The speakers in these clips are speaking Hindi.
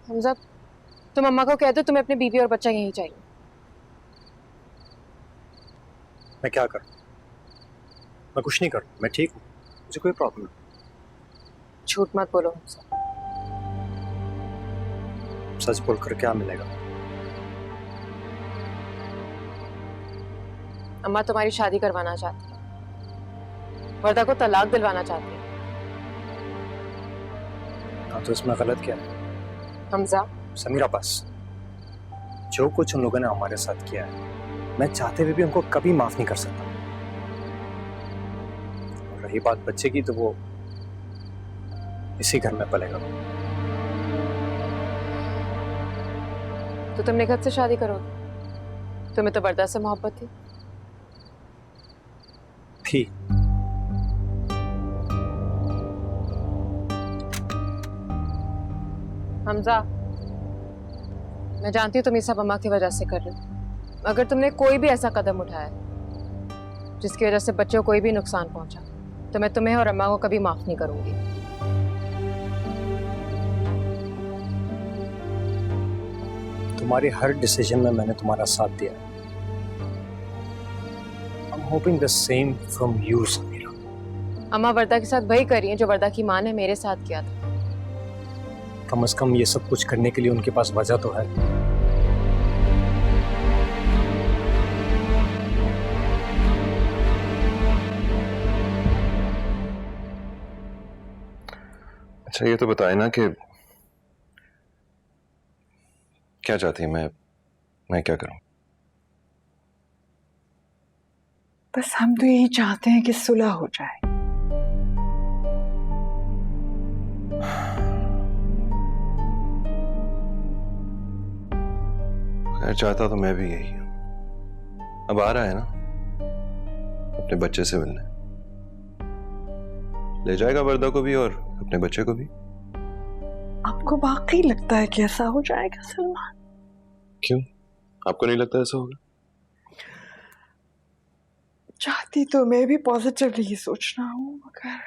हमजा, तुम अम्मा को कह दो तुम्हें अपनी बीवी और बच्चा यहीं चाहिए। मैं क्या करूं? मैं कुछ नहीं करूं, मैं ठीक हूं, मुझे कोई प्रॉब्लम नहीं। झूठ मत बोलो हमजा। सच बोलकर क्या मिलेगा? अम्मा तुम्हारी शादी करवाना चाहती है, वर्दा को तलाक दिलवाना चाहती है। हाँ, तो इसमें गलत क्या है? हमजा, समीरा, बस जो कुछ उन लोगों ने हमारे साथ किया है, मैं चाहते हुए भी उनको कभी माफ नहीं कर सकता। और रही बात बच्चे की, तो वो इसी घर में पलेगा। तो तुम निखत से शादी करोगे? तुम्हें तो वर्दा से मोहब्बत थी। हमजा, मैं जानती हूँ तुम ये सब अम्मा की वजह से कर रहे हो। अगर तुमने कोई भी ऐसा कदम उठाया जिसकी वजह से बच्चों को कोई भी नुकसान पहुंचा, तो मैं तुम्हें और अम्मा को कभी माफ नहीं करूंगी। तुम्हारे हर डिसीजन में मैंने तुम्हारा साथ दिया है। I'm hoping the same from you, Samira. अम्मा वर्दा के साथ वही कर रही है जो वर्दा की माँ ने मेरे साथ किया था। कम से कम ये सब कुछ करने के लिए उनके पास वजह तो है। अच्छा, ये तो बताए ना कि क्या चाहती है, मैं क्या करूं? बस हम तो यही चाहते हैं कि सुलह हो जाए। खैर, चाहता तो मैं भी यही हूं। अब आ रहा है ना अपने बच्चे से मिलने, ले जाएगा वर्दा को भी और अपने बच्चे को भी। आपको वाकई लगता है कि ऐसा हो जाएगा सलमान? क्यों, आपको नहीं लगता ऐसा होगा? चाहती तो मैं भी पॉजिटिवली ही सोच रहा हूँ, मगर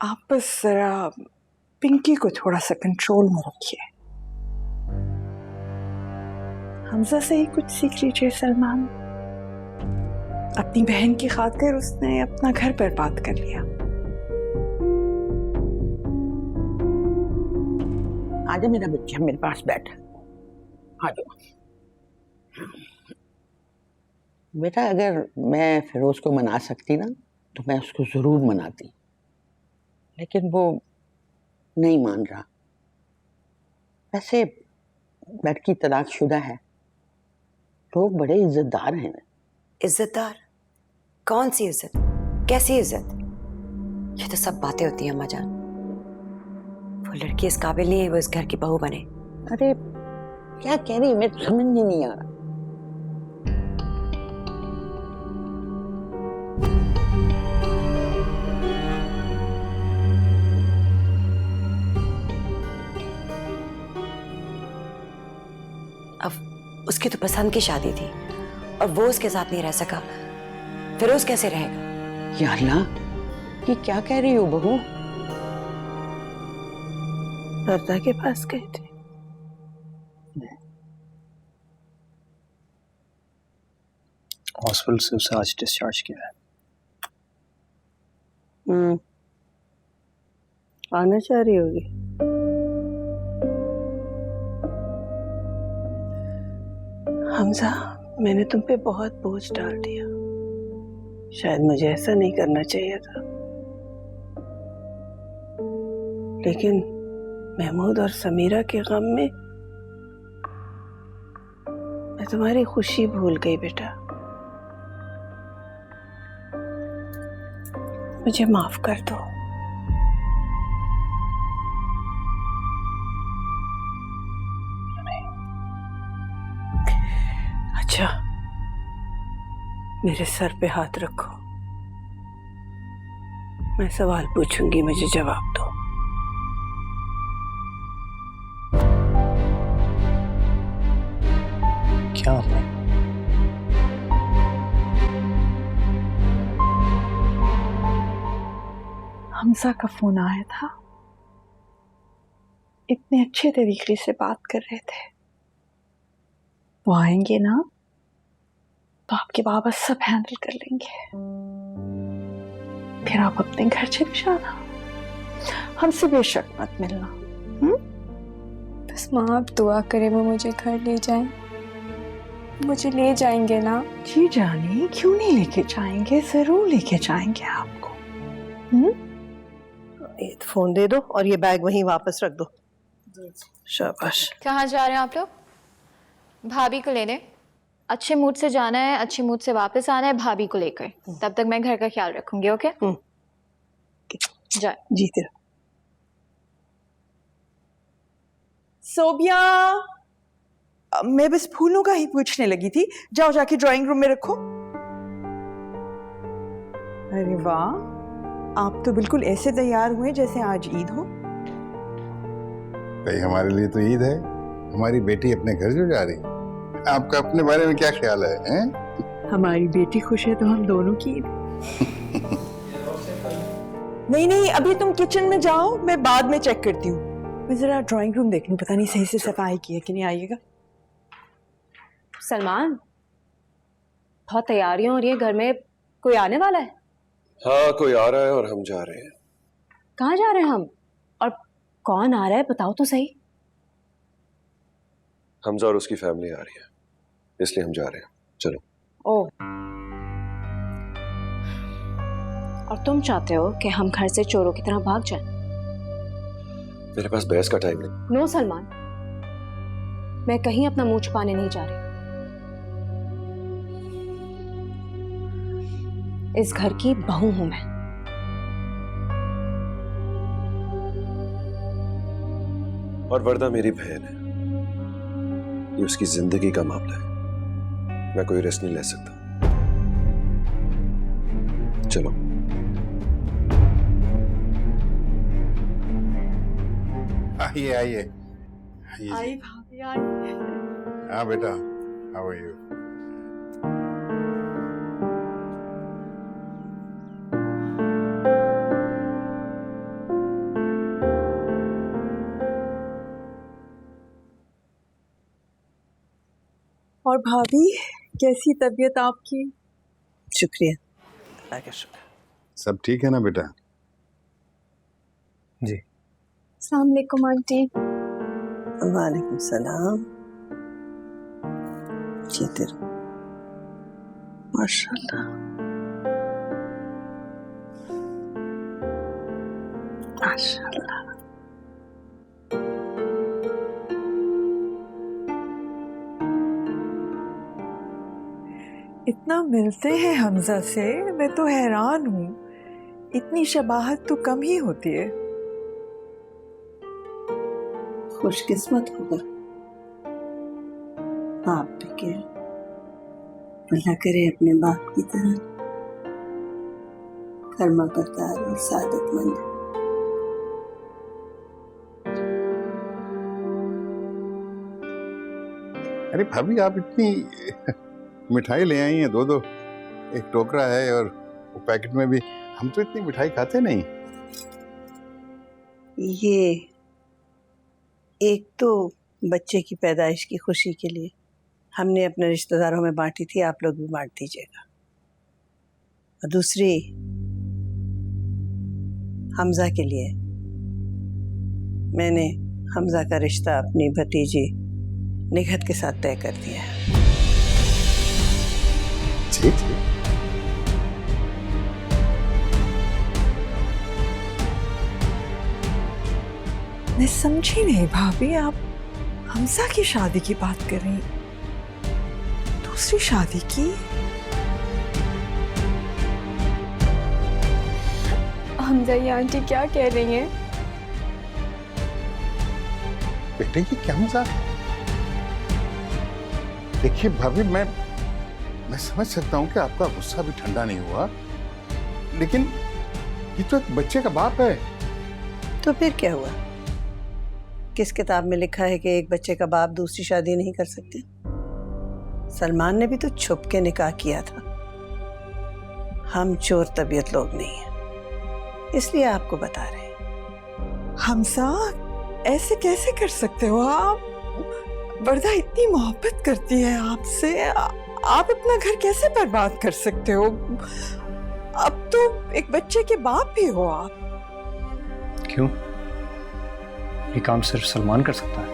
आप बस जरा पिंकी को थोड़ा सा कंट्रोल में रखिए। हमजा से ही कुछ सीख लीजिए सलमान। अपनी बहन की खातिर उसने अपना घर बर्बाद कर लिया। आजा मेरा बच्चा, मेरे पास बैठ। आ जाओ बेटा। अगर मैं फिरोज को मना सकती ना, तो मैं उसको जरूर मनाती, लेकिन वो नहीं मान रहा। वैसे लड़की तलाकशुदा है, लोग बड़े इज्जतदार हैं। इज्जतदार? कौन सी इज्जत, कैसी इज्जत? ये तो सब बातें होती हैं अम्मा जान। वो लड़की इस काबिल नहीं है वो इस घर की बहू बने। अरे क्या कह रही है, मेरे तो समझ में नहीं आ रहा। अब उसकी तो पसंद की शादी थी और वो उसके साथ नहीं रह सका, फिरोज कैसे रहेगा? या अल्लाह, ये क्या कह रही हो बहू? वर्दा के पास गई थी। हॉस्पिटल से उसे आज डिस्चार्ज किया है। आना चाह रही होगी। हमजा, मैंने तुम पे बहुत बोझ डाल दिया। शायद मुझे ऐसा नहीं करना चाहिए था, लेकिन महमूद और समीरा के गम में मैं तुम्हारी खुशी भूल गई बेटा। मुझे माफ कर दो। अच्छा, मेरे सर पे हाथ रखो, मैं सवाल पूछूंगी, मुझे जवाब दो। क्या? हमजा का फोन आया था। इतने अच्छे तरीके से बात कर रहे थे। वो आएंगे ना तो आपके बाबा सब हैंडल कर लेंगे। फिर आप अपने घर चले जाना, हमसे बेशक मत मिलना। बस माँ आप दुआ करें वो मुझे घर ले जाएं। मुझे ले जाएंगे ना? जी जानी, क्यों नहीं लेके जाएंगे, जरूर लेके जाएंगे आपको। ये फोन दे दो और ये बैग वहीं वापस रख दो। शाबाश। कहाँ जा रहे हैं आप लोग? भाभी को लेने। अच्छे मूड से जाना है, अच्छे मूड से वापस आना है भाभी को लेकर। तब तक मैं घर का ख्याल रखूंगी। ओके जाए। जीते रहो। सोबिया, मैं बस फूलों का ही पूछने लगी थी। जाओ जाके ड्राइंग रूम में रखो। अरे वाह, आप तो बिल्कुल ऐसे तैयार हुए जैसे आज ईद हो। भाई हमारे लिए तो ईद है, हमारी बेटी अपने घर जो जा रही है। आपका अपने बारे में क्या ख्याल है, हैं? हमारी बेटी खुश है तो हम दोनों की ईद। नहीं नहीं, अभी तुम किचन में जाओ, मैं बाद में चेक करती हूँ। मैं जरा ड्राइंग रूम देख लूं, पता नहीं सही से सफाई की है कि नहीं। आइएगा। सलमान, बहुत तैयारियां हो रही है घर में, कोई आने वाला है? हाँ, कोई आ रहा है और हम जा रहे हैं। कहाँ जा रहे हैं हम, और कौन आ रहा है बताओ तो सही। हमजा और उसकी फैमिली आ रही है, इसलिए हम जा रहे हैं। चलो। ओह, और तुम चाहते हो कि हम घर से चोरों की तरह भाग जाएं? मेरे पास बहस का टाइम नहीं। नो सलमान, मैं कहीं अपना मुंह छुपाने नहीं जा रही। इस घर की बहू हूं मैं। और वर्दा मेरी बहन है, ये उसकी जिंदगी का मामला है, मैं कोई रिस्क नहीं ले सकता। चलो। आइए आइए। आई भाभी, आई। हाँ बेटा, हाउ आर यू? और भाभी, कैसी तबीयत आपकी? शुक्रिया, अल्लाह का शुक्र। सब ठीक है ना बेटा? जी। अस्सलाम वालेकुम आंटी। वालेकुम सलाम। जीते रहो। माशाल्लाह माशाल्लाह। इतना मिलते हैं हमजा से, मैं तो हैरान हूँ। इतनी शबाहत तो कम ही होती है। खुशकिस्मत होगा आप भी के, अल्लाह करे अपने बाप की तरह कर्मा बरदार और सादतमंद। अरे भाभी, आप इतनी मिठाई ले आई हैं, दो दो, एक टोकरा है और वो पैकेट में भी। हम तो इतनी मिठाई खाते नहीं। ये एक तो बच्चे की पैदाइश की खुशी के लिए हमने अपने रिश्तेदारों में बांटी थी, आप लोग भी बांट दीजिएगा। और दूसरी हमजा के लिए मैंने हमजा का रिश्ता अपनी भतीजी निघत के साथ तय कर दिया है। जी जी। मैं समझी नहीं भाभी, आप हमजा की शादी की बात कर रही, दूसरी शादी की? हमजा, ये आंटी क्या कह रही हैं? बेटे की क्या मजाक? देखिए भाभी, मैं समझ सकता हूँ कि आपका गुस्सा भी ठंडा नहीं हुआ, लेकिन ये तो एक बच्चे का बाप है। तो फिर क्या हुआ? किस किताब में लिखा है कि एक बच्चे का बाप दूसरी शादी नहीं कर सकते? सलमान ने भी तो छुप के निकाह किया था। हम चोर तबीयत लोग नहीं हैं, इसलिए आपको बता रहे हैं। हमजा, ऐसे कैसे कर सकते हो आप? वर्दा इतनी मोहब्बत करती है आपसे, आप अपना घर कैसे बर्बाद कर सकते हो? अब तो एक बच्चे के बाप भी हो आप। क्यों? ये काम सिर्फ सलमान कर सकता है।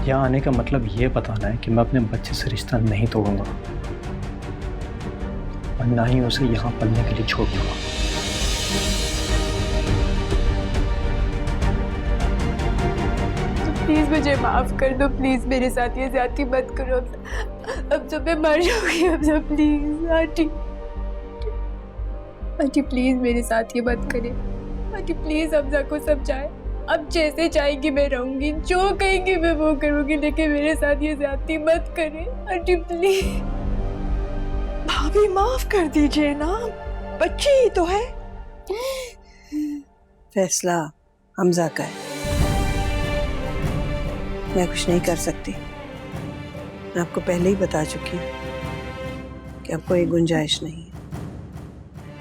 यहाँ आने का मतलब ये बताना है कि मैं अपने बच्चे से रिश्ता नहीं तोड़ूंगा और ना ही उसे यहाँ पलने के लिए छोड़ दूंगा। प्लीज मुझे माफ कर दो, प्लीज मेरे साथ ये ज्यादती मत करो। अब जब मैं मर जाऊंगी, अब जब प्लीज आंटी, आंटी प्लीज मेरे साथ ये मत करें। आंटी प्लीज हमजा को समझाए। अब जैसे चाहेंगी मैं रहूंगी, जो कहेंगी मैं वो करूंगी, लेकिन मेरे साथ ये ज्यादती मत करें आंटी प्लीज। भाभी माफ कर दीजिए ना, बच्ची ही तो है। फैसला हमजा का है, मैं कुछ नहीं कर सकती। मैं आपको पहले ही बता चुकी हूँ कि अब कोई गुंजाइश नहीं है।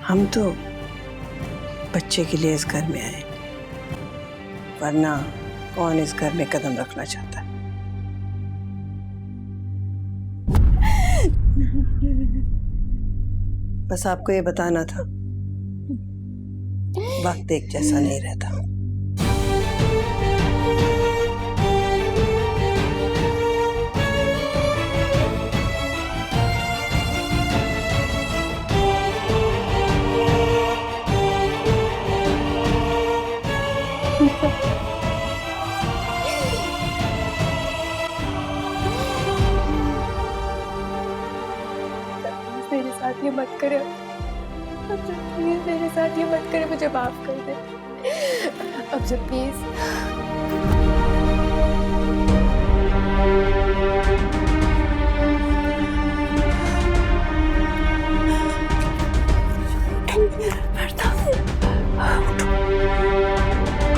हम तो बच्चे के लिए इस घर में आए, वरना कौन इस घर में कदम रखना चाहता है? बस आपको ये बताना था, वक्त एक जैसा नहीं रहता। मेरे साथ ये मत करे, अब जब प्लीज मेरे साथ ये मत करे, मुझे माफ कर दे अब जब प्लीज।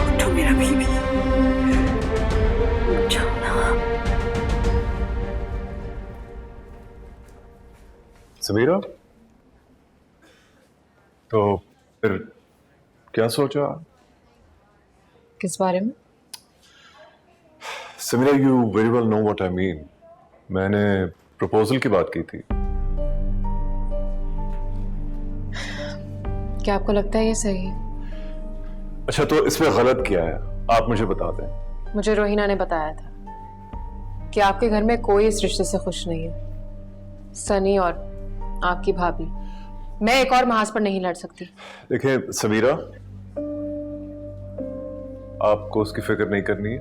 उठो मेरा बेबी, उठो ना। समीरा, तो फिर क्या सोचा? किस बारे में? Samira, you very well know what I mean. मैंने प्रपोजल की बात की थी। क्या आपको लगता है ये सही है? अच्छा, तो इसमें गलत क्या है, आप मुझे बता दें। मुझे रोहिना ने बताया था कि आपके घर में कोई इस रिश्ते से खुश नहीं है। सनी और आपकी भाभी, मैं एक और महाज पर नहीं लड़ सकती। देखिए समीरा, आपको उसकी फिक्र नहीं करनी है,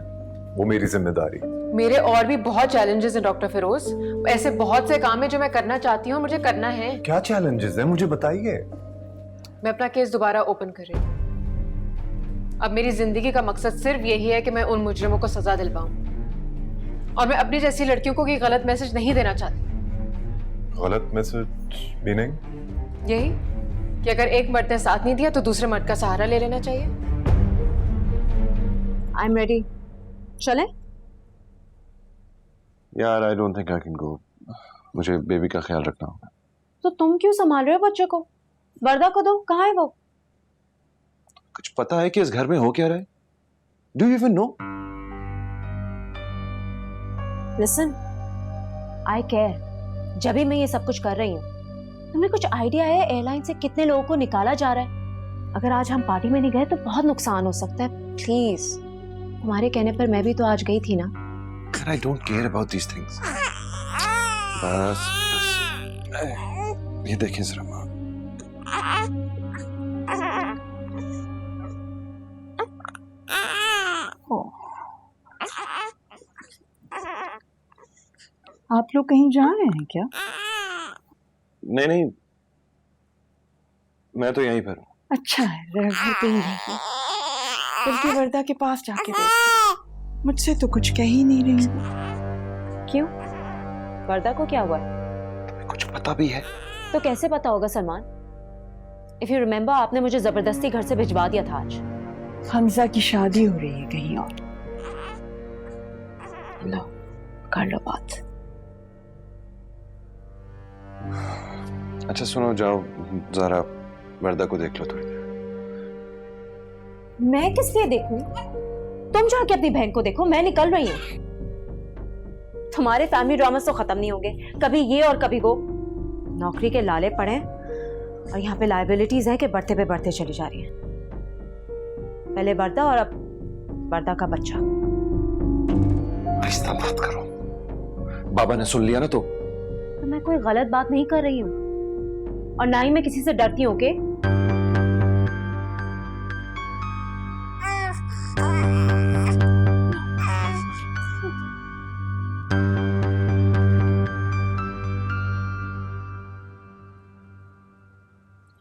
वो मेरी जिम्मेदारी। मेरे और भी बहुत चैलेंजेस हैं डॉक्टर फिरोज। ऐसे बहुत से काम है जो मैं करना चाहती हूँ, मुझे करना है। क्या चैलेंजेस हैं, मुझे बताइए। मैं अपना केस दोबारा ओपन कर रही हूँ। अब मेरी जिंदगी का मकसद सिर्फ यही है कि मैं उन मुजरिमों को सजा दिलवाऊं, और मैं अपनी जैसी लड़कियों को कोई गलत मैसेज नहीं देना चाहती। गलत मैसेज मीनिंग? यही कि अगर एक मर्द ने साथ नहीं दिया तो दूसरे मर्द का सहारा ले लेना चाहिए। आई एम रेडी, चलें? यार, I don't think I can go. मुझे बेबी का ख्याल रखना होगा। तो तुम क्यों संभाल रहे हो बच्चे को? वर्दा को दो, कहाँ है वो? कुछ पता है कि इस घर में हो क्या रहा है? Do you even know? Listen, I care. जब भी मैं ये सब कुछ कर रही हूँ, तुम्हें कुछ आइडिया है एयरलाइन से कितने लोगों को निकाला जा रहा है? अगर आज हम पार्टी में नहीं गए तो बहुत नुकसान हो सकता है। प्लीज, तुम्हारे कहने पर मैं भी तो आज गई थी ना। I don't care about these things. बस ये देखें जरा माँ। आप लोग कहीं जा रहे हैं क्या? नहीं नहीं, मैं तो यहीं पर हूँ। अच्छा है, घर पे ही रहिए। बल्कि वर्दा के पास जाके देखो, मुझसे तो कुछ कह ही नहीं रही। क्यों? वर्दा को क्या हुआ है? तुम्हें कुछ पता भी है? तो कैसे पता होगा सलमान? इफ यू रिमेम्बर, आपने मुझे जबरदस्ती घर से भिजवा दिया था आज। हमजा की शादी हो रही है कहीं और। लो, कर लो बात। अच्छा सुनो, जाओ जरा वर्दा को देख लो थोड़ी देर। मैं किस लिए देखूं? तुम जाके अपनी बहन को देखो, मैं निकल रही हूँ। तुम्हारे फैमिली ड्रामास तो खत्म नहीं होंगे, कभी ये और कभी वो। नौकरी के लाले पड़े और यहाँ पे लायबिलिटीज है कि बढ़ते पे बढ़ते चली जा रही है। पहले वर्दा और अब वर्दा का बच्चा। आहिस्ता बात करो, बाबा ने सुन लिया ना तो मैं कोई गलत बात नहीं कर रही हूँ और ना ही मैं किसी से डरती हूँ। ओके,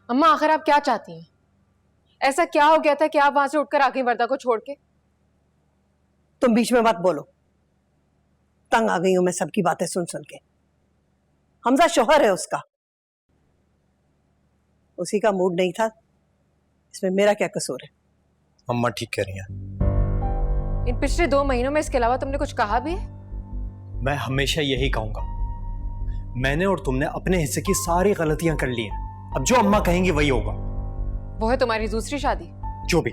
अम्मा आखिर आप क्या चाहती हैं? ऐसा क्या हो गया था कि आप वहां से उठकर आ गई वर्दा को छोड़ के? तुम बीच में मत बोलो, तंग आ गई हूं मैं सबकी बातें सुन सुन के। हमजा शोहर है उसका, उसी का मूड नहीं था, इसमें मेरा क्या कसूर है? अम्मा ठीक कह रही हैं। इन पिछले 2 महीनों में इसके अलावा तुमने कुछ कहा भी है? मैं हमेशा यही कहूंगा, मैंने और तुमने अपने हिस्से की सारी गलतियां कर ली हैं, अब जो अम्मा कहेंगी वही होगा। वो है तुम्हारी दूसरी शादी। जो भी,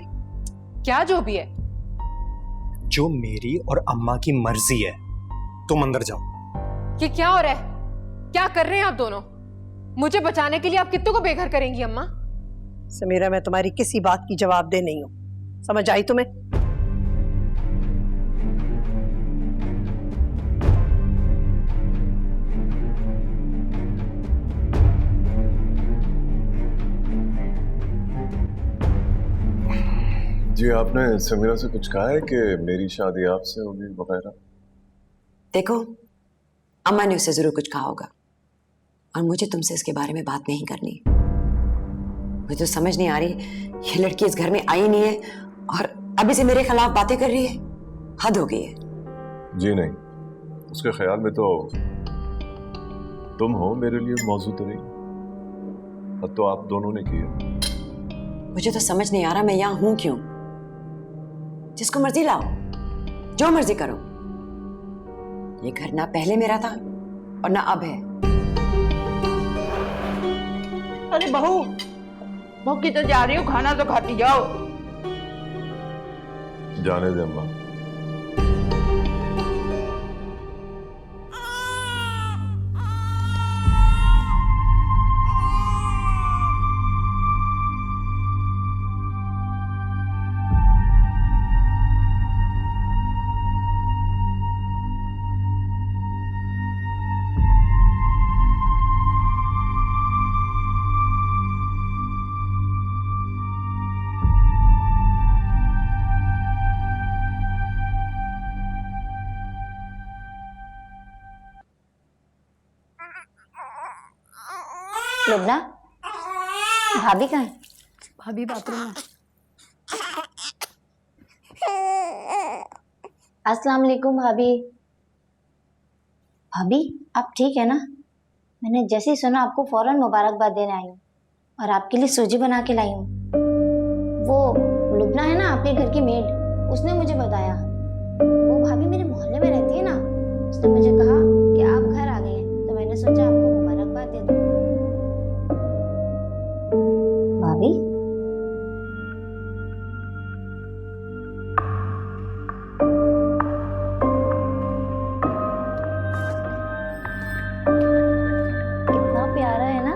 क्या जो भी है? जो मेरी और अम्मा की मर्जी है। तुम अंदर जाओ। ये क्या हो रहा है? क्या कर रहे हैं आप दोनों? मुझे बचाने के लिए आप कित्तों को बेघर करेंगी अम्मा? समीरा, मैं तुम्हारी किसी बात की जवाबदेह नहीं हूं, समझ आई तुम्हें? जी आपने समीरा से कुछ कहा है कि मेरी शादी आपसे होगी वगैरह? देखो, अम्मा ने उससे जरूर कुछ कहा होगा और मुझे तुमसे इसके बारे में बात नहीं करनी। मुझे तो समझ नहीं आ रही, ये लड़की इस घर में आई नहीं है और अभी से मेरे खिलाफ बातें कर रही है। हद हो गई है। जी नहीं, उसके ख्याल में तो तुम हो मेरे लिए मौजूद रही, अब तो आप दोनों ने किया। मुझे तो समझ नहीं आ रहा मैं यहां हूं क्यों। जिसको मर्जी लाओ, जो मर्जी करो। ये घर ना पहले मेरा था और ना अब है। अरे बहू, भूखी तो जा रही हो, खाना तो खाती जाओ। जाने दे अम्मा। लुबना, भाभी कहाँ है? भाभी बाथरूम में। अस्सलाम वालेकुम भाभी। भाभी आप ठीक है ना? मैंने जैसे ही सुना आपको फौरन मुबारकबाद देने आई हूँ और आपके लिए सूजी बना के लाई हूँ। वो लुबना है ना आपके घर की मेड, उसने मुझे बताया। वो भाभी मेरे मोहल्ले में रहती है ना, उसने मुझे कहा कि आप घर आ गए हैं, तो मैंने सोचा आपको मुबारकबाद दे दूँ। भाभी कितना प्यारा है ना?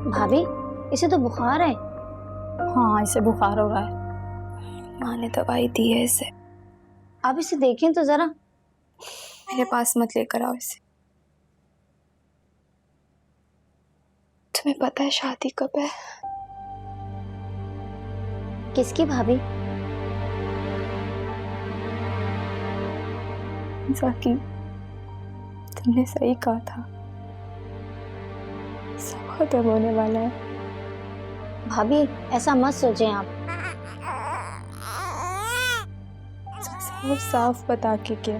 भाभी इसे तो बुखार है। हाँ, इसे बुखार हो रहा है, माँ ने दवाई दी है इसे। आप इसे देखें तो जरा। मेरे पास मत लेकर आओ इसे। तुम्हें पता है शादी कब है? किसकी भाभी? जाकी, तुमने सही कहा था, सब खत्म होने वाला है। भाभी ऐसा मत सोचें आप। सब साफ बता के गया,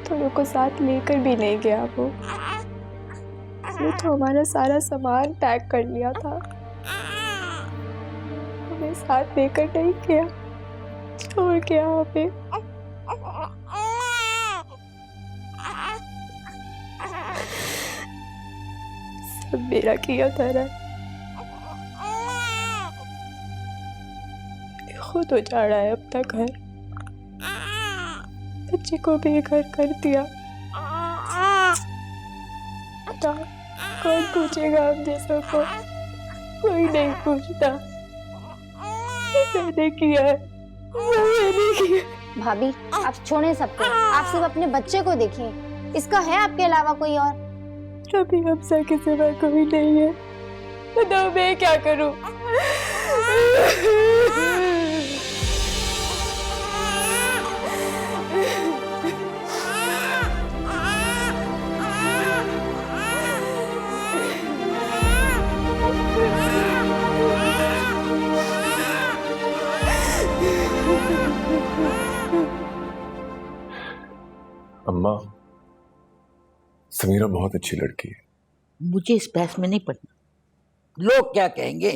तुम्हें को साथ लेकर भी नहीं गया। वो तो हमारा सारा सामान पैक कर लिया था, हमें साथ लेकर नहीं गया, छोड़ गया हमें। सब मेरा किया था ना, बहुत उजाड़ा है अपना घर, बच्चे को बेघर कर दिया। बताओ कौन पूछेगा हम जैसों को? कोई नहीं पूछता। मैंने किया है, मैंने किया। भाभी आप छोड़ें सबको, आप सिर्फ अपने बच्चे को देखें। इसका है आपके अलावा कोई और? अभी हमसा के सिवा कोई नहीं है। बताओ मैं क्या करूं? अम्मा, समीरा बहुत अच्छी लड़की है। मुझे इस बहस में नहीं पड़ना। लोग क्या कहेंगे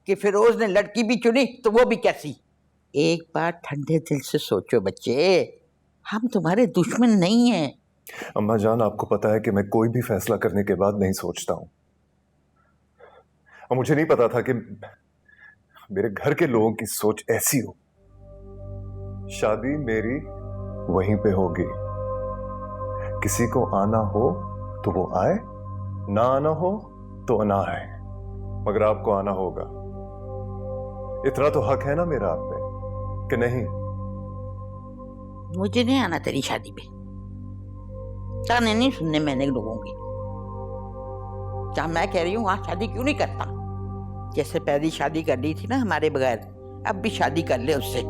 कि फिरोज ने लड़की भी चुनी तो वो भी कैसी। एक बार ठंडे दिल से सोचो बच्चे, हम तुम्हारे दुश्मन नहीं हैं। अम्मा जान, आपको पता है कि मैं कोई भी फैसला करने के बाद नहीं सोचता हूं। और मुझे नहीं पता था कि मेरे घर के लोगों की सोच ऐसी हो। शादी मेरी वहीं पे होगी। किसी को आना हो तो वो आए, ना आना हो तो ना आए, मगर आपको आना होगा। इतना तो हक है ना मेरा आप पे कि नहीं? मुझे नहीं आना तेरी शादी में। ताने नहीं सुनने मैंने लोगों की। जहां मैं कह रही हूं वहां शादी क्यों नहीं करता? जैसे पहली शादी कर ली थी ना हमारे बगैर, अब भी शादी कर ले उससे।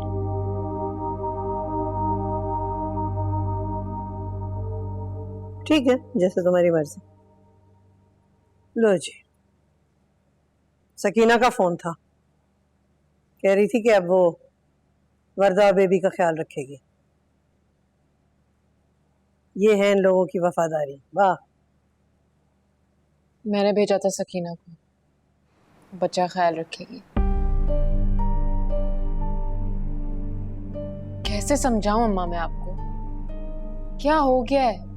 ठीक है, जैसे तुम्हारी मर्जी। लो जी, सकीना का फोन था, कह रही थी कि अब वो वर्दा और बेबी का ख्याल रखेगी। ये है इन लोगों की वफादारी। वाह। मैंने भेजा था सकीना को, बच्चा ख्याल रखेगी। कैसे समझाऊं अम्मा मैं आपको? क्या हो गया है?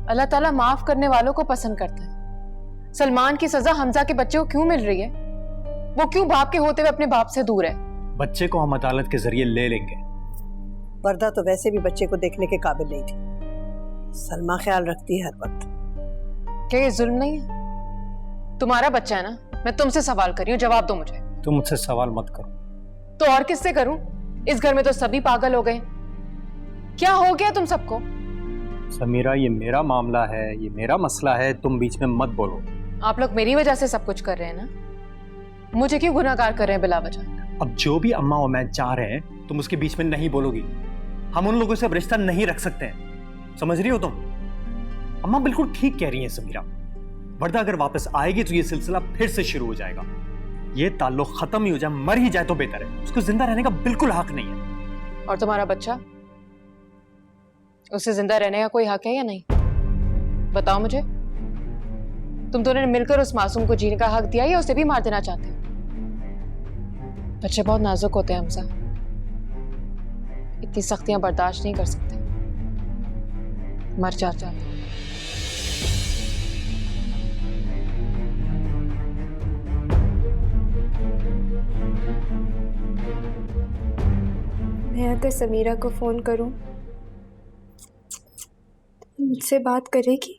अल्लाह ताला माफ करने वालों को पसंद करता है। सलमान की सजा हमजा के बच्चे को क्यों मिल रही है? वो क्यों बाप के होते हुए अपने बाप से दूर है? बच्चे को हम अदालत के जरिए ले लेंगे। वर्दा तो वैसे भी बच्चे को देखने के काबिल नहीं थी। सलमा ख्याल रखती है हर वक्त। क्या ये जुल्म नहीं है? तुम्हारा बच्चा है ना, मैं तुमसे सवाल कर रही हूँ, जवाब दो मुझे। तुम मुझसे सवाल मत करो। तो और किससे करूं? इस घर में तो सभी पागल हो गए। क्या हो गया तुम सबको? समीरा, ये मेरा मामला है, ये मेरा मसला है, तुम बीच में मत बोलो। आप लोग मेरी वजह से सब कुछ कर रहे हैं ना? मुझे क्यों गुनाहगार कर रहे हैं बिला वजह? अब जो भी अम्मा और मैं चाह रहे हैं तुम उसके बीच में नहीं बोलोगी। हम उन लोगों से अब रिश्ता नहीं रख सकते हैं, समझ रही हो तुम? अम्मा बिल्कुल ठीक कह रही हैं समीरा। वर्दा अगर वापस आएगी तो ये सिलसिला फिर से शुरू हो जाएगा। ये ताल्लुक खत्म ही हो जाए, मर ही जाए तो बेहतर है। उसको जिंदा रहने का बिल्कुल हक नहीं है। और तुम्हारा बच्चा, उसे जिंदा रहने का कोई हक है या नहीं? बताओ मुझे। तुम दोनों ने मिलकर उस मासूम को जीने का हक दिया या उसे भी मार देना चाहते हो? बच्चे बहुत नाजुक होते हैं हमसा, इतनी सख्तियां बर्दाश्त नहीं कर सकते, मर जाते हैं। मैं अगर समीरा को फोन करूं तो मुझसे बात करेगी?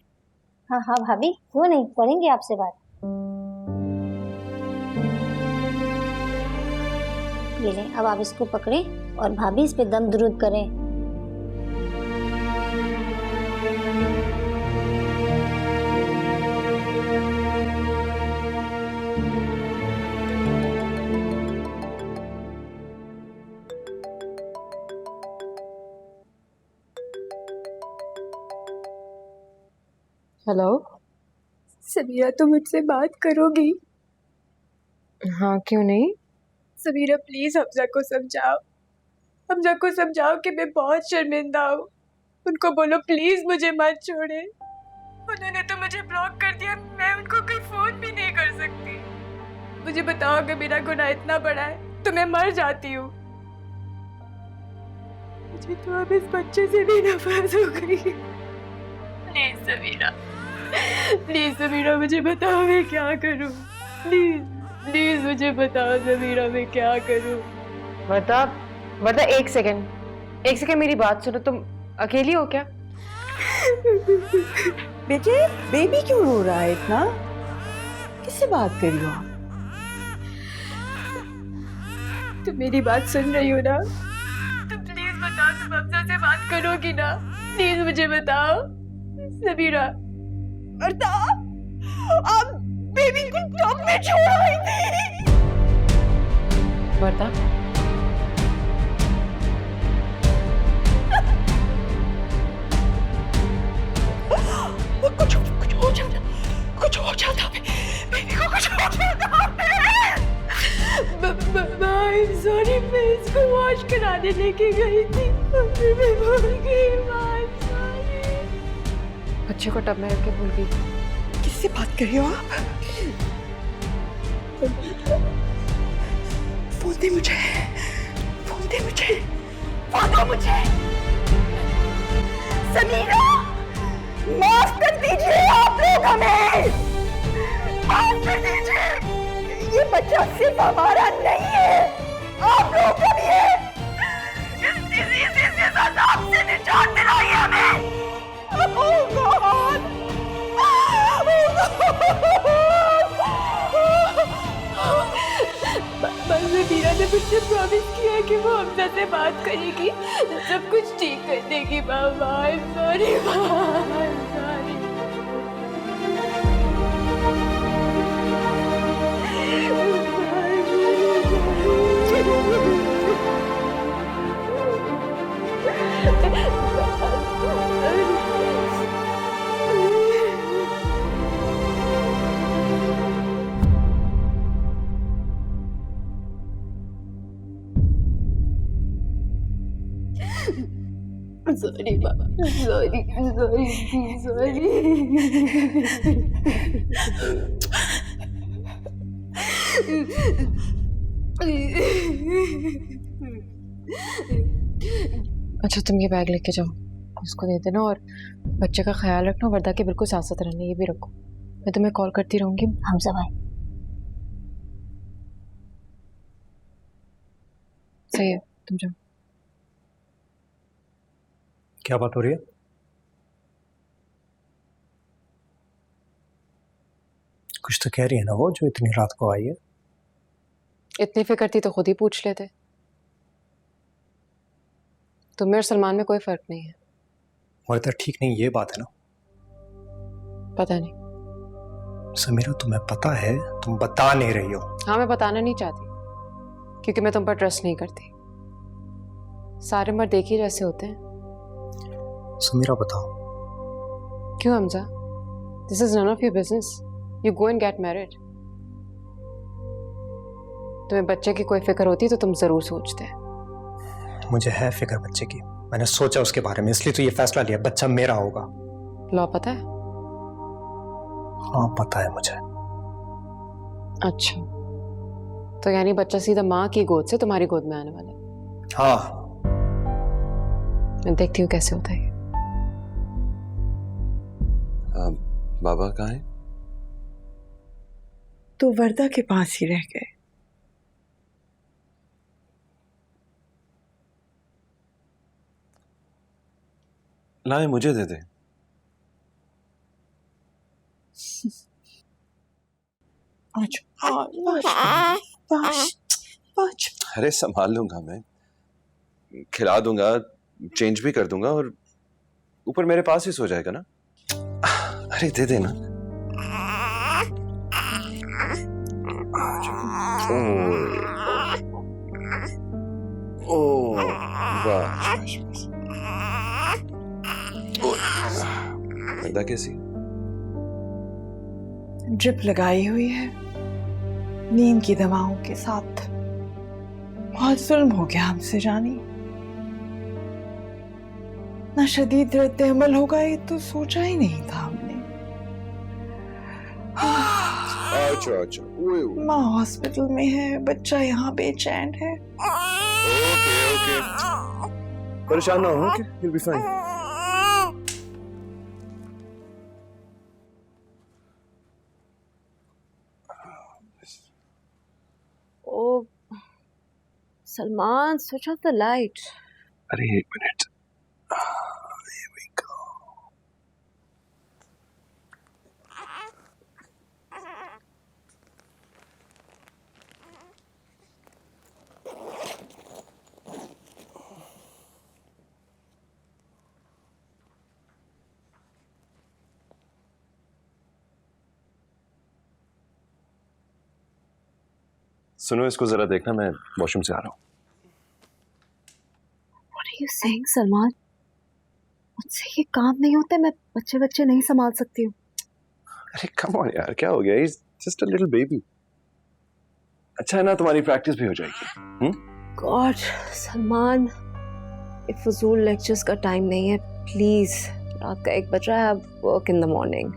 हाँ हाँ भाभी, क्यों नहीं, करेंगे आपसे बात। ये लें, अब आप इसको पकड़ें और भाभी इस पे दम दुरूद करें। हेलो समीरा, तुम मुझसे बात करोगी? हाँ, क्यों नहीं? समीरा प्लीज हमजा को समझाओ, हमजा को समझाओ कि मैं बहुत शर्मिंदा हूँ। उनको बोलो प्लीज मुझे मत छोड़े। उन्होंने तो मुझे ब्लॉक कर दिया, मैं उनको कोई फोन भी नहीं कर सकती। मुझे बताओ अगर मेरा गुनाह इतना बड़ा है तो मैं मर जाती हूँ। मुझे तो अब इस बच्चे से भी नफरत हो गई। प्लीज समीरा, प्लीज समीरा मुझे बताओ मैं क्या करूँ? प्लीज प्लीज मुझे बताओ समीरा मैं क्या करूँ? वर्दा, वर्दा एक सेकंड मेरी बात सुनो। तुम अकेली हो क्या? बेटे, बेबी क्यों रो रहा है इतना? किससे बात कर रही हो आप? तुम मेरी बात सुन रही हो ना? तुम प्लीज बताओ, तुम अफजा से बात करोगी ना? प्लीज मुझे बताओ सबीरा। वर्दा, आप बेबी को टॉप में छोड़ आई थी। वर्दा, कुछ हो जाता बेबी को कुछ हो जाता। सॉरी, मैं इसको वॉश कराने लेके गई थी, फिर मैं भूल गई। सॉरी। बच्चे को टब में रख के भूल गई। किससे बात कर रही हो आप? फोन दे मुझे, फोन दे मुझे, फोन दो मुझे। समीरा, माफ कर दीजिए आप लोग हमें, माफ कर दीजिए। ये बच्चा सिर्फ हमारा नहीं है, आप लोग का भी है। इस डिजीज से अजाब से निजात दिलाइए हमें। Oh God! समीरा ने मुझसे प्रॉमिस किया कि वो हमजा से बात करेगी, सब कुछ ठीक कर देगी। मामा, सॉरी सॉरी। सॉरी बाबा, सॉरी सॉरी अच्छा, तुम ये बैग लेके जाओ, उसको दे देना और बच्चे का ख्याल रखना। वर्दा के बिल्कुल साथ साथ रहना, ये भी रखो। मैं तुम्हें कॉल करती रहूंगी। हमजा भाई, सही है, तुम जाओ। क्या बात हो रही है? कुछ तो कह रही है ना वो, जो इतनी रात को आई है। इतनी फिक्र थी तो खुद ही पूछ लेते। तुम्हें और सलमान में कोई फर्क नहीं है। वर्दा ठीक नहीं, ये बात है ना? पता नहीं। समीरा, तुम्हें पता है, तुम बता नहीं रही हो। हाँ, मैं बताना नहीं चाहती क्योंकि मैं तुम पर ट्रस्ट नहीं करती। सारे मर्द एक ही जैसे होते हैं। समीरा बताओ। क्यों Hamza? This is none of your business. You go and get married. तुम्हें बच्चे की कोई फिक्र होती तो तुम जरूर सोचते। मुझे है फिक्र बच्चे की, मैंने सोचा उसके बारे में, इसलिए तो ये फैसला लिया, बच्चा मेरा होगा। लॉ पता है? हाँ पता है मुझे। अच्छा, तो यानी बच्चा सीधा माँ की गोद से तुम्हारी गोद में आने वाला है? हाँ। मैं देखती हूँ कैसे होता है। बाबा कहाँ है? तो वर्दा के पास ही रह गए। लाए, मुझे दे दे। अरे संभाल लूंगा मैं, खिला दूंगा, चेंज भी कर दूंगा और ऊपर मेरे पास ही सो जाएगा ना। अरे दे देना। ओ बस वर्दा कैसी? ड्रिप लगाई हुई है नींद की दवाओं के साथ। बहुत जुल्म हो गया हमसे जानी। ना शदीद रद्द अमल होगा ये तो सोचा ही नहीं था हमने। अच्छा अच्छा, माँ हॉस्पिटल में है, बच्चा यहाँ बेचैन है। ओके ओके, परेशान ना हो, ओके, you'll be fine। ओ Salman, switch off the light. अरे एक मिनट। Here we go. सुनो, इसको जरा देखना, मैं वॉशरूम से आ रहा हूँ। What are you saying, Salman? मुझसे ये काम नहीं होते, मैं बच्चे नहीं संभाल सकती हूँ। अरे कम ऑन यार, क्या हो गया? He's just a little baby. अच्छा है ना, तुम्हारी प्रैक्टिस भी हो जाएगी। God, सलमान, ये फजूल लेक्चर्स का टाइम नहीं है, प्लीज। रात का 1 बज रहा है, I have work in the morning.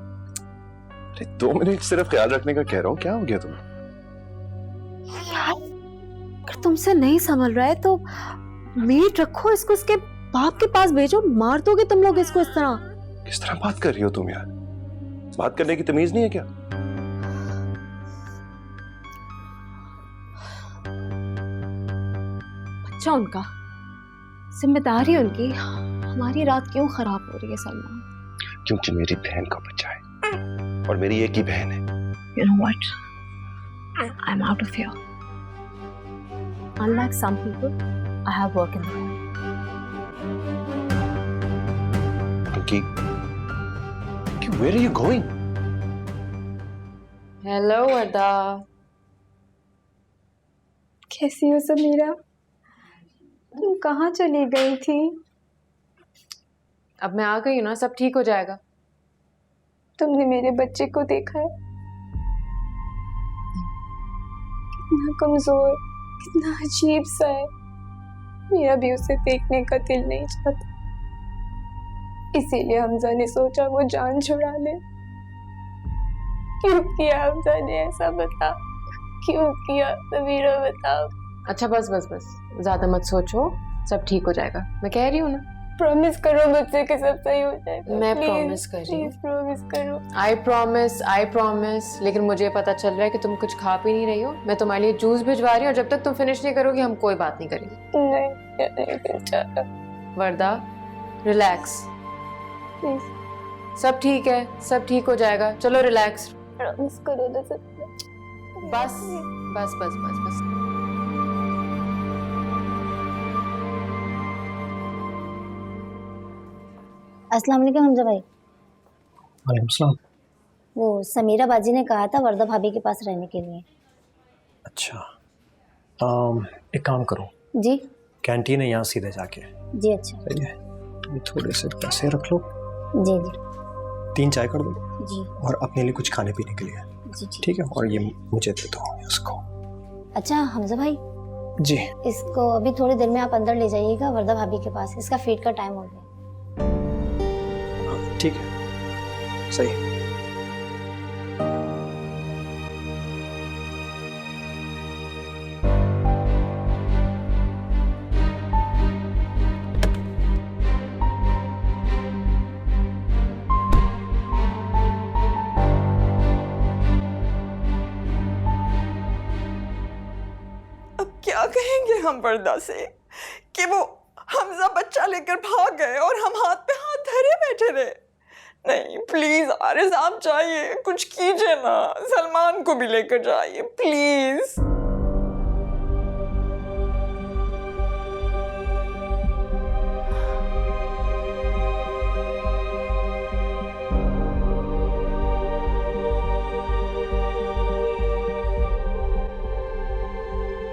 अरे 2 मिनट सिर्फ ख्याल रखने का कह रहा हूँ, क्या हो गया तुम्हें? यार, अगर तुमसे नहीं संभल रहा है तो मेड रखो, इसको इसके बाप के पास भेजो। मार दोगे तुम लोग इसको इस तरह? किस तरह बात कर रही हो तुम यार? बात करने की तमीज नहीं है क्या? बच्चा उनका, जिम्मेदारी उनकी, हमारी रात क्यों खराब हो रही है सलमान? क्योंकि मेरी बहन का बच्चा है और मेरी एक ही बहन है। You know what? I'm out of here. Unlike some people, I have work in the morning. Pinky, where are you going? Hello Warda. कैसी हो समीरा? तुम कहाँ चली गई थी? अब मैं आ गई हूँ ना, सब ठीक हो जाएगा। तुमने मेरे बच्चे को देखा है? कितना कमजोर, कितना अजीब सा है। मेरा भी उसे देखने का दिल नहीं चाहता, इसीलिए हमजा ने सोचा वो जान छुड़ा ले। क्यों किया हमजा ने ऐसा? बता, क्यों किया समीरा, बताओ। अच्छा बस बस बस, ज्यादा मत सोचो, सब ठीक हो जाएगा। मैं कह रही हूँ ना। प्रॉमिस करो मुझसे कि सब सही हो जाएगा। मैं प्रॉमिस कर रही हूँ। प्लीज प्रॉमिस करो। I promise. लेकिन मुझे पता चल रहा है कि तुम कुछ खा पी नहीं रही हो। मैं तुम्हारे लिए जूस भिजवा रही हूँ और जब तक तुम फिनिश नहीं करोगी हम कोई बात नहीं करेंगे। नहीं बेचारा। वर्दा, रिलैक्स प्लीज। सब ठीक है, सब ठीक हो जाएगा। चलो रिलैक्स। प्रॉमिस करो ना सब। बस बस बस बस बस। अस्सलाम वालेकुम हमजा भाई। वालेकुम सलाम। वो समीरा बाजी ने कहा था वर्दा भाभी के पास रहने के लिए। अच्छा, एक काम करो जी। कैंटीन है यहाँ, सीधे जाके। जी अच्छा। सही है, ये थोड़े से पैसे रख लो। जी जी। 3 चाय कर दो जी। और अपने लिए कुछ खाने पीने के लिए। जी जी ठीक है, और ये मुझे दे दो इसको। अच्छा हमजा भाई जी। इसको अभी थोड़ी देर में आप अंदर ले जाइएगा वर्दा भाभी के पास, इसका फीड का टाइम हो गया। ठीक है, सही। अब क्या कहेंगे हम वर्दा से कि वो हमजा बच्चा लेकर भाग गए और हम हाथ पे हाथ धरे बैठे रहे। नहीं प्लीज आरिस, आप जाइए, कुछ कीजिए ना, सलमान को भी लेकर जाइए प्लीज।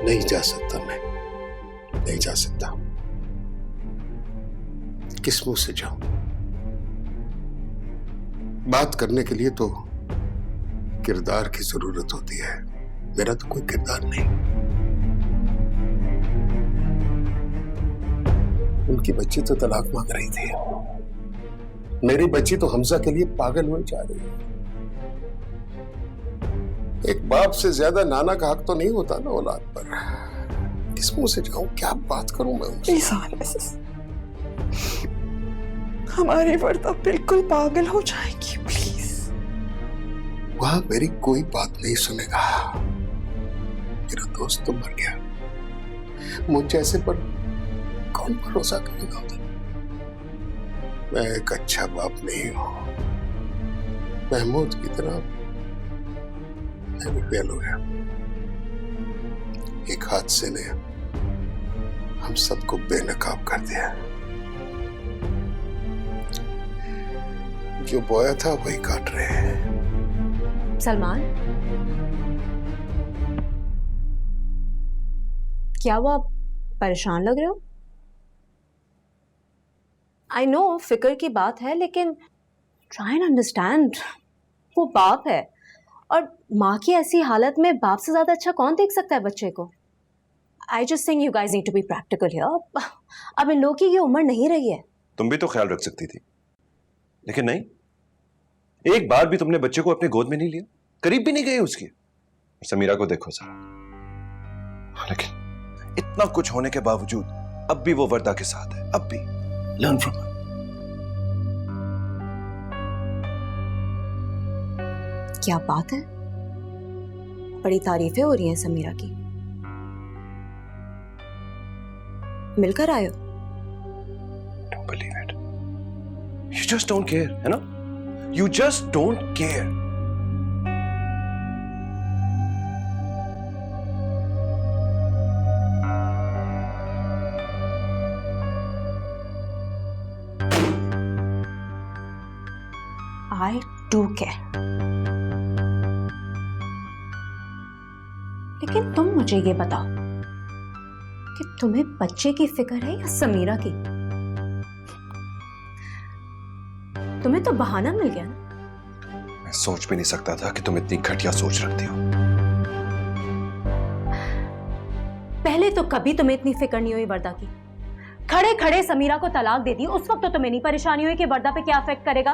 नहीं जा सकता, मैं नहीं जा सकता। किस मुंह से जाऊं? बात करने के लिए तो किरदार की जरूरत होती है, मेरा तो कोई किरदार नहीं। उनकी बच्ची तो तलाक मांग रही थी, मेरी बच्ची तो हमजा के लिए पागल हुई जा रही है। एक बाप से ज्यादा नाना का हक तो नहीं होता ना औलाद पर। किस मुंह से जाऊं, क्या बात करूं मैं उनसे? हमारी वर्दा बिल्कुल पागल हो जाएगी, प्लीज। वहां मेरी कोई बात नहीं सुनेगा। मेरा दोस्त तो मर गया, मुझ जैसे पर कौन भरोसा करेगा उधर? मैं एक अच्छा बाप नहीं हूं। महमूद की तरह मैं भी फेल हो गया। एक हादसे ने हम सबको बेनकाब कर दिया। जो बोया था वही काट रहे हैं। सलमान, क्या वो आप परेशान लग रहे हो? आई नो फिक्र की बात है, लेकिन ट्राई एंड अंडरस्टैंड। वो बाप है, और माँ की ऐसी हालत में बाप से ज्यादा अच्छा कौन देख सकता है बच्चे को? I just think you guys need to be practical here. अब इन लोगों की ये उम्र नहीं रही है। तुम भी तो ख्याल रख सकती थी, लेकिन नहीं। एक बार भी तुमने बच्चे को अपने गोद में नहीं लिया, करीब भी नहीं गए उसके। समीरा को देखो सर, लेकिन इतना कुछ होने के बावजूद अब भी वो वर्दा के साथ है। अब भी लर्न फ्रॉम हर। क्या बात है, बड़ी तारीफें हो रही हैं समीरा की। मिलकर आए हो? Don't believe it. You just don't care, है ना? You just don't care. I do care. लेकिन तुम मुझे ये बताओ कि तुम्हें बच्चे की फिक्र है या समीरा की? तुम्हें तो बहाना मिल गया ना। मैं सोच भी नहीं सकता था कि तुम इतनी घटिया सोच रखती हो। पहले तो कभी तुम्हें इतनी फिक्र नहीं हुई वर्दा की। खड़े खड़े समीरा को तलाक दे दी, उस वक्त तो तुम्हें नहीं परेशानी हुई कि वर्दा पे क्या इफेक्ट करेगा।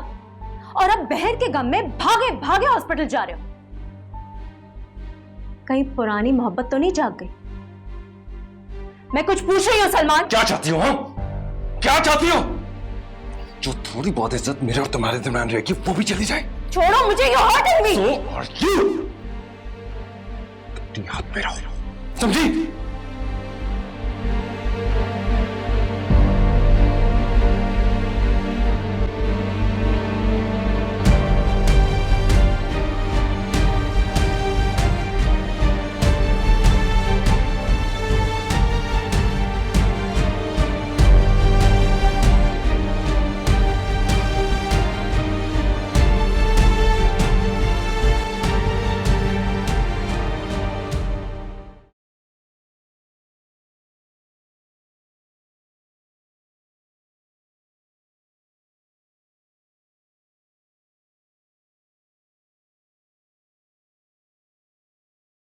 और अब बहर के गम में भागे भागे हॉस्पिटल जा रहे हो। कहीं पुरानी मोहब्बत तो नहीं जाग गई? मैं कुछ पूछ रही हूँ सलमान। क्या चाहती हो? क्या चाहती हो? जो थोड़ी बहुत इज्जत मेरे और तुम्हारे दरमियान रहेगी वो भी चली जाए। छोड़ो मुझे, you hurting me. So are you? तुम हाथ में रहो, समझी?